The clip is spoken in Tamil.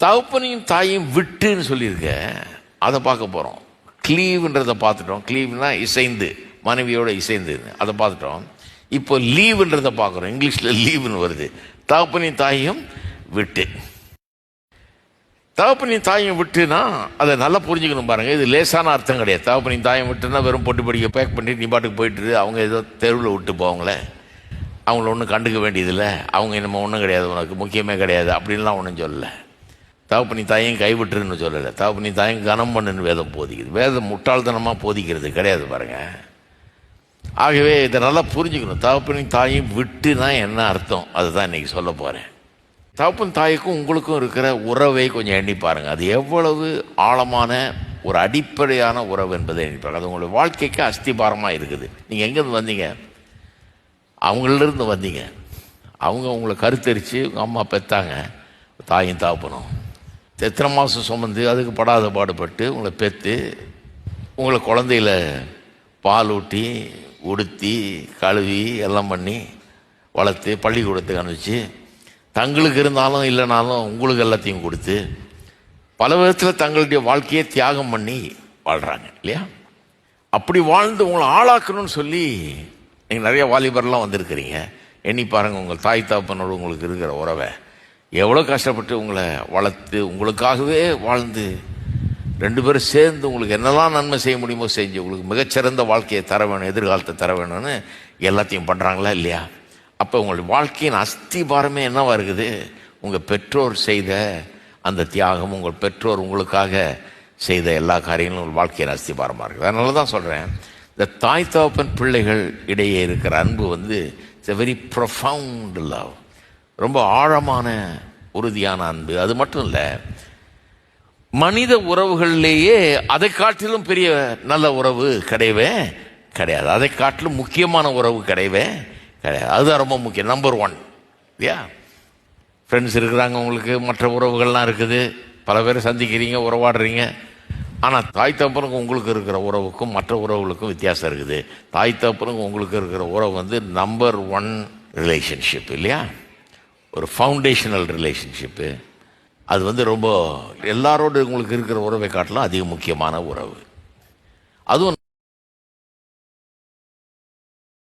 தகப்பனையும் தாயையும் விட்டுன்னு சொல்லியிருக்க, அதை பார்க்க போகிறோம். கிளீவ்ன்றதை பார்த்துட்டோம். கிளீவ்னா இசைந்து, மனைவியோட இசைந்து, அதை பார்த்துட்டோம். இப்போ லீவுன்றதை பார்க்குறோம். இங்கிலீஷில் லீவுன்னு வருது. தகப்பனையும் தாயையும் விட்டு. தகப்பனையும் தாயும் விட்டுனா அதை நல்லா புரிஞ்சுக்கணும் பாருங்க. இது லேசான அர்த்தம் கிடையாது. தகப்பனையும் தாயும் விட்டுனா வெறும் பொட்டு படிக்க பேக் பண்ணி நீ பாட்டுக்கு போயிட்டு அவங்க ஏதோ தெருவில் விட்டு போவாங்களே, அவங்கள ஒன்றும் கண்டுக்க வேண்டியதில்லை, அவங்க நம்ம ஒன்றும் கிடையாது, உனக்கு முக்கியமே கிடையாது அப்படின்லாம் ஒன்றும் சொல்லலை. தகப்பனி தாயும் கைவிட்டுருன்னு சொல்லலை. தகப்பனி தாயும் கனம் பண்ணுன்னு வேதம் போதிக்குது. வேதம் முட்டாள்தனமாக போதிக்கிறது கிடையாது பாருங்க. ஆகவே இதை நல்லா புரிஞ்சுக்கணும். தகப்பனி தாயும் விட்டுனா என்ன அர்த்தம், அதுதான் இன்னைக்கு சொல்ல போகிறேன். தகப்பன் தாய்க்கும் உங்களுக்கும் இருக்கிற உறவை கொஞ்சம் எண்ணி பாருங்க. அது எவ்வளவு ஆழமான ஒரு அடிப்படையான உறவு என்பதை எண்ணி பாருங்க. அது உங்களுடைய வாழ்க்கைக்கு அஸ்திபாரமாக இருக்குது. நீங்கள் எங்கேருந்து வந்தீங்க? அவங்களிருந்து வந்தீங்க. அவங்க உங்களை கருத்தரித்து உங்கள் அம்மா பெற்றாங்க. தாயும் தாப்பனும் எத்தனை மாதம் சுமந்து அதுக்கு படாத பாடுபட்டு உங்களை பெற்று உங்களை குழந்தையில பால் ஊட்டி உடுத்தி கழுவி எல்லாம் பண்ணி வளர்த்து பள்ளிக்கூடத்துக்கு அனுப்பிச்சு, தங்களுக்கு இருந்தாலும் இல்லைனாலும் உங்களுக்கு எல்லாத்தையும் கொடுத்து பல விதத்தில் தங்களுடைய வாழ்க்கையை தியாகம் பண்ணி வாழ்கிறாங்க இல்லையா? அப்படி வாழ்ந்து உங்களை ஆளாக்கணும்னு சொல்லி நீங்கள் நிறைய வாலிபர்லாம் வந்திருக்கிறீங்க. எண்ணி பாருங்கள், உங்கள் தாய் தாப்பனோடு உங்களுக்கு இருக்கிற உறவை எவ்வளோ கஷ்டப்பட்டு உங்களை வளர்த்து உங்களுக்காகவே வாழ்ந்து ரெண்டு பேரும் சேர்ந்து உங்களுக்கு என்னெல்லாம் நன்மை செய்ய முடியுமோ செஞ்சு உங்களுக்கு மிகச்சிறந்த வாழ்க்கையை தர வேணும், எதிர்காலத்தை தர வேணும்னு எல்லாத்தையும் பண்ணுறாங்களா இல்லையா? அப்போ உங்களுடைய வாழ்க்கையின் அஸ்திபாரமே என்னவா இருக்குது? உங்கள் பெற்றோர் செய்த அந்த தியாகம், உங்கள் பெற்றோர் உங்களுக்காக செய்த எல்லா காரியங்களும் உங்கள் வாழ்க்கையின் அஸ்திபாரமாக இருக்குது. அதனால தான் சொல்கிறேன், இந்த தாய் தகப்பன் பிள்ளைகள் இடையே இருக்கிற அன்பு வந்து it's a very profound love. ரொம்ப ஆழமான உறுதியான அன்பு. அது மட்டும் இல்லை, மனித உறவுகளிலேயே அதை காட்டிலும் பெரிய நல்ல உறவு கிடையவே கிடையாது. அதை காட்டிலும் முக்கியமான உறவு கிடையவே கிடையாது. அதுதான் ரொம்ப முக்கியம், நம்பர் 1 இல்லையா? ஃப்ரெண்ட்ஸ் இருக்கிறாங்க உங்களுக்கு, மற்ற உறவுகள்லாம் இருக்குது, பல பேர் சந்திக்கிறீங்க, உறவாடுறீங்க. ஆனால் தாய் தகப்பனுக்கும் உங்களுக்கு இருக்கிற உறவுக்கும் மற்ற உறவுகளுக்கும் வித்தியாசம் இருக்குது. தாய் தகப்பனுக்கும் உங்களுக்கு இருக்கிற உறவு வந்து நம்பர் 1 ரிலேஷன்ஷிப் இல்லையா? ஒரு ஃபவுண்டேஷனல் ரிலேஷன்ஷிப்பு. அது வந்து ரொம்ப எல்லாரோடு உங்களுக்கு இருக்கிற உறவை காட்டிலும் அதிக முக்கியமான உறவு. அதுவும்